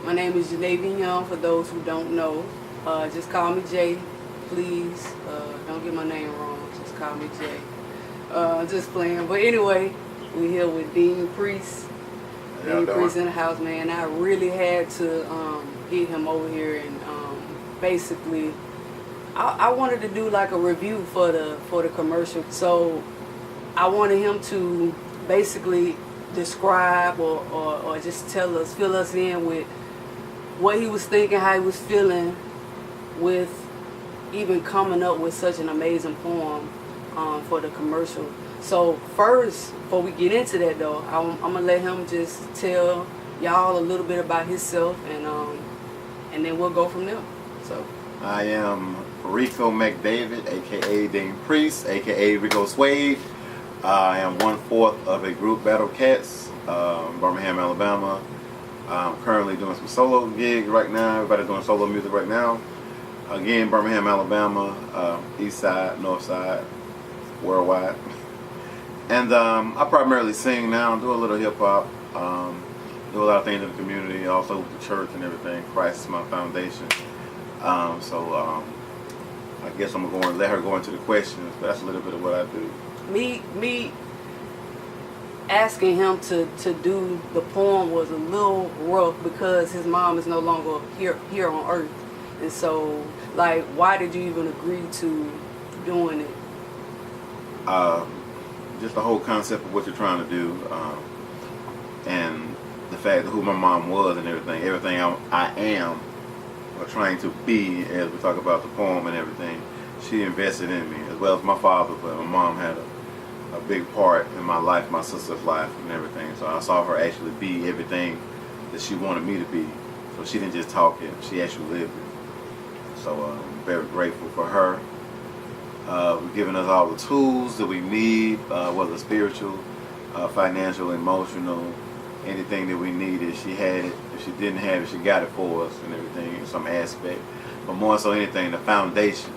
My name is dean1 for those who don't know. Just call me Jay, please. Don't get my name wrong. Just call me Jay. Just playing. But anyway, we're here with Dean Priest. Dean Priest in the house, man. I really had to get him over here and basically, I wanted to do like a review for the commercial. So I wanted him to basically describe or just fill us in with what he was thinking, how he was feeling with even coming up with such an amazing poem for the commercial. So first, before we get into that though, I'm gonna let him just tell y'all a little bit about himself, and then we'll go from there. So I am Rico McDavid, aka Dean Priest, aka Rico Suede. I am 1/4 of a group, Battle Cats, Birmingham, Alabama. I'm currently doing some solo gigs right now. Everybody's doing solo music right now. Again, Birmingham, Alabama, East Side, North Side, worldwide. And I primarily sing now, do a little hip hop, do a lot of things in the community, also with the church and everything. Christ is my foundation. So I guess I'm going to let her go into the questions, but that's a little bit of what I do. Me asking him to do the poem was a little rough because his mom is no longer here on earth. And so, like, why did you even agree to doing it? Just the whole concept of what you're trying to do, and the fact of who my mom was and everything I am or trying to be, as we talk about the poem and everything. She invested in me, as well as my father, but my mom had a big part in my life, my sister's life and everything. So I saw her actually be everything that she wanted me to be. So she didn't just talk it, she actually lived it. So I'm very grateful for her. Giving us all the tools that we need, whether spiritual, financial, emotional, anything that we needed. She had it. If she didn't have it, she got it for us and everything in some aspect. But more so anything, the foundation.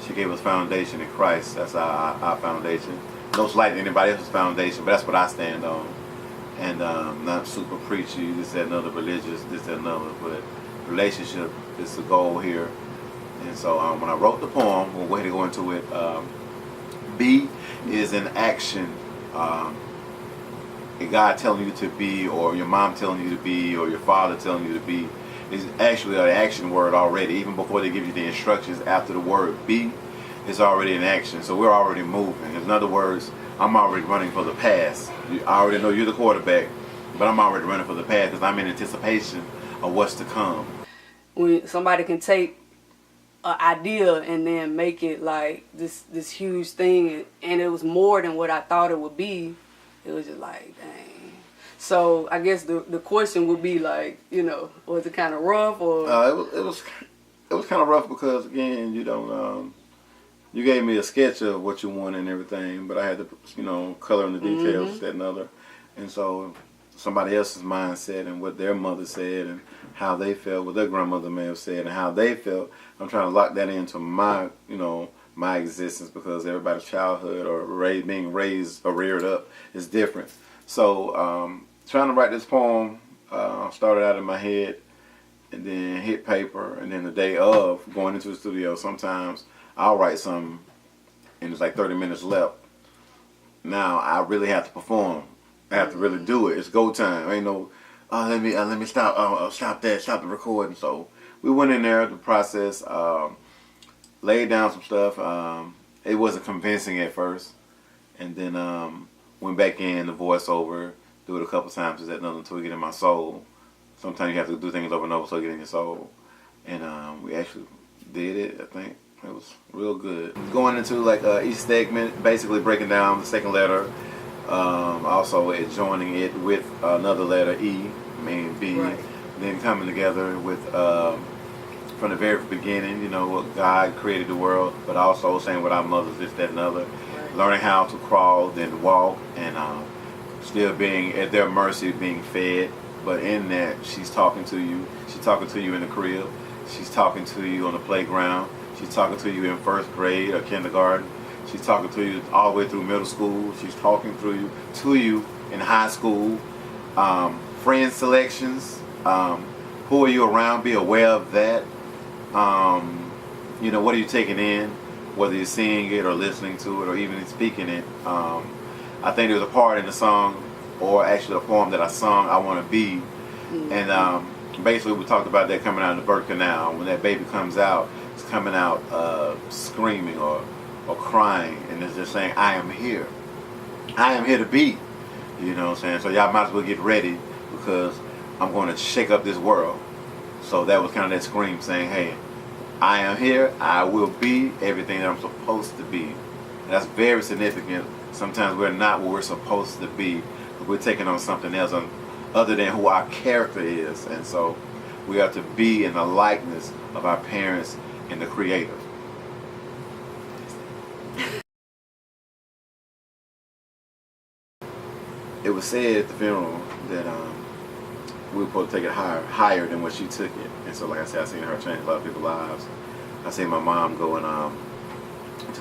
She gave us foundation in Christ. That's our foundation. No slight to anybody else's foundation, but that's what I stand on. And not super preachy, this, that, another, religious, this, that, another, but relationship is the goal here. And so when I wrote the poem, we'll go ahead and go into it. B is an action. God telling you to be, or your mom telling you to be, or your father telling you to be, is actually an action word already. Even before they give you the instructions, after the word be, it's already an action. So we're already moving. In other words, I'm already running for the pass. I already know you're the quarterback, but I'm already running for the pass because I'm in anticipation of what's to come. When somebody can take an idea and then make it like this huge thing, and it was more than what I thought it would be, it was just like, dang. So I guess the question would be like, was it kind of rough or? It was kind of rough because again, you gave me a sketch of what you want and everything, but I had to color in the details, that and other, and so somebody else's mindset and what their mother said and how they felt, what their grandmother may have said and how they felt. I'm trying to lock that into my my existence because everybody's childhood or being raised or reared up is different. So trying to write this poem started out in my head and then hit paper, and then the day of going into the studio, sometimes I'll write something and it's like 30 minutes left. Now I really have to perform. I have to really do it. It's go time. Ain't no let me stop stop the recording. So we went in there, the process, laid down some stuff. It wasn't convincing at first, and then went back in the voiceover, do it a couple times, until we get in my soul. Sometimes you have to do things over and over so you get in your soul, and we actually did it. I think it was real good. Going into like each segment, basically breaking down the second letter, also joining it with another letter, E, meaning B, right. Then coming together with from the very beginning, what God created the world, but also saying what our mothers, this, that, and other. Right. Learning how to crawl, then walk, and still being at their mercy, being fed. But in that, she's talking to you. She's talking to you in the crib. She's talking to you on the playground. She's talking to you in first grade or kindergarten. She's talking to you all the way through middle school. She's talking to you in high school. Friend selections. who are you around? Be aware of that. You know, what are you taking in? Whether you're seeing it or listening to it or even speaking it. I think there's a part in the song, or actually a poem that I sung, I Want to Be. And basically we talked about that coming out of the birth canal. When that baby comes out, it's coming out screaming or crying, and it's just saying, I am here. I am here to be. You know what I'm saying? So y'all might as well get ready, because I'm going to shake up this world. So that was kind of that scream saying, hey, I am here. I will be everything that I'm supposed to be. And that's very significant. Sometimes we're not what we're supposed to be. We're taking on something else other than who our character is. And so we have to be in the likeness of our parents and the Creator. It was said at the funeral that we were supposed to take it higher than what she took it. And so, like I said, I seen her change a lot of people's lives. I seen my mom going to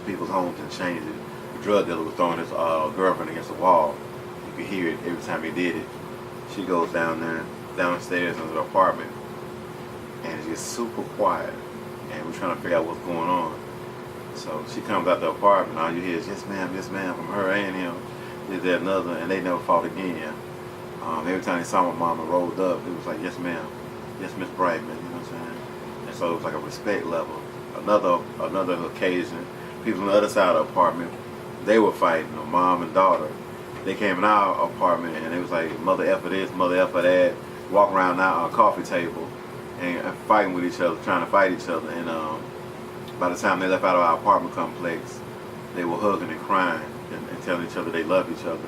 people's homes and change it. The drug dealer was throwing his girlfriend against the wall. You could hear it every time he did it. She goes downstairs into the apartment, and it gets super quiet. And we're trying to figure out what's going on. So she comes out the apartment, all you hear is, yes ma'am, from her and him. Is there another, and they never fought again. Every time they saw my mama rolled up, it was like, yes ma'am, yes Miss Brightman, you know what I'm saying? And so it was like a respect level. Another occasion, people on the other side of the apartment, they were fighting, mom and daughter. They came in our apartment and it was like mother effer this, mother effer that, walking around our coffee table and fighting with each other, trying to fight each other. And by the time they left out of our apartment complex, they were hugging and crying and telling each other they love each other.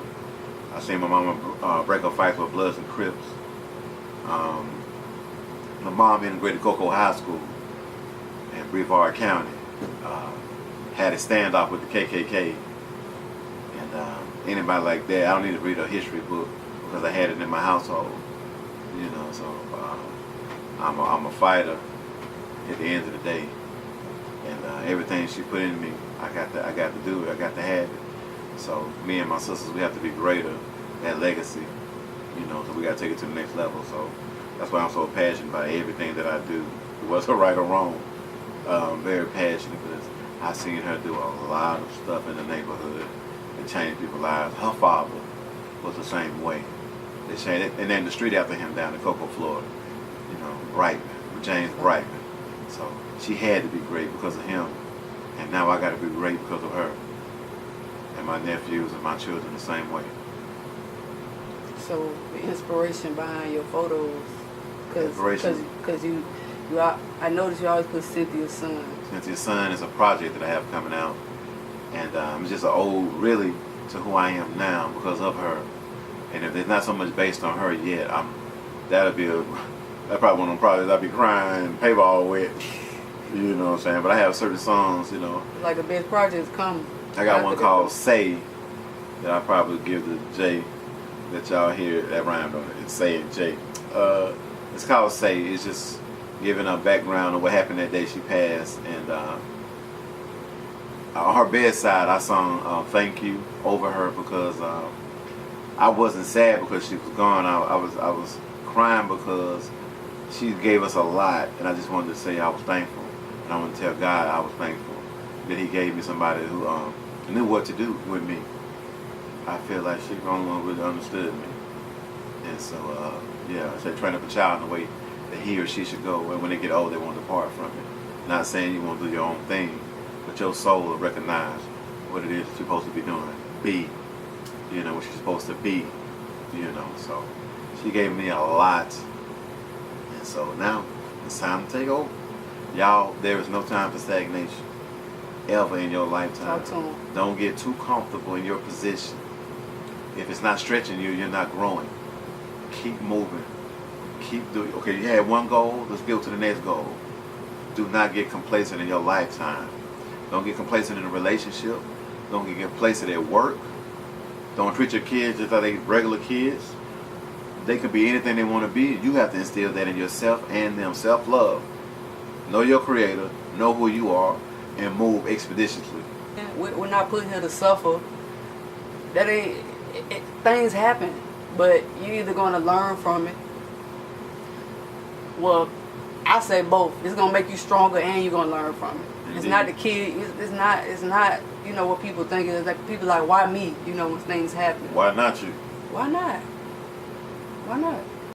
I seen my mama break up fights with Bloods and Crips. My mom integrated Cocoa High School in Brevard County. Had a standoff with the KKK. And anybody like that, I don't need to read a history book because I had it in my household. You know, so I'm a fighter at the end of the day. And everything she put in me, I got to do it. I got to have it. So me and my sisters, we have to be greater, that legacy, you know, so we got to take it to the next level. So that's why I'm so passionate about everything that I do. Whether right or wrong, very passionate, because I've seen her do a lot of stuff in the neighborhood and change people's lives. Her father was the same way. They changed it, and named the street after him down in Cocoa, Florida. You know, Brightman, James Brightman. So she had to be great because of him, and now I got to be great because of her. And my nephews and my children the same way. So the inspiration behind your photos, because I noticed you always put Cynthia's son. Cynthia's son is a project that I have coming out, and it's just an ode really to who I am now because of her. And if it's not so much based on her yet, that's probably one of them projects I'd be crying, paper all wet. You know what I'm saying? But I have certain songs, you know. Like the best projects come. I got one called Say that I probably give to Jay that y'all hear that rhymed on it. It's Say and Jay. It's called Say. It's just giving a background of what happened that day she passed. And on her bedside, I sung Thank You over her because I wasn't sad because she was gone. I was crying because she gave us a lot, and I just wanted to say I was thankful. And I want to tell God I was thankful that He gave me somebody who knew what to do with me. I feel like she's the only one who really understood me. And so, I said train up a child in the way that he or she should go. And when they get old, they won't depart from it. Not saying you won't do your own thing, but your soul will recognize what it is that you're supposed to be doing. Be, you know, what you're supposed to be, you know. So she gave me a lot. And so now it's time to take over. Y'all, there is no time for stagnation ever in your lifetime. Don't get too comfortable in your position. If it's not stretching you, you're not growing. Keep moving. Keep doing. Okay, you had one goal, let's go to the next goal. Do not get complacent in your lifetime. Don't get complacent in a relationship. Don't get complacent at work. Don't treat your kids just like they regular kids. They can be anything they want to be. You have to instill that in yourself and them. Self-love. Know your Creator. Know who you are. And move expeditiously. We're not put here to suffer. That ain't. Things happen, but you're either going to learn from it Well, I say both. It's gonna make you stronger, and you're gonna learn from it. It's not the kid. It's not. You know what people think is like. People like, why me? You know when things happen. Why not you? Why not? Why not?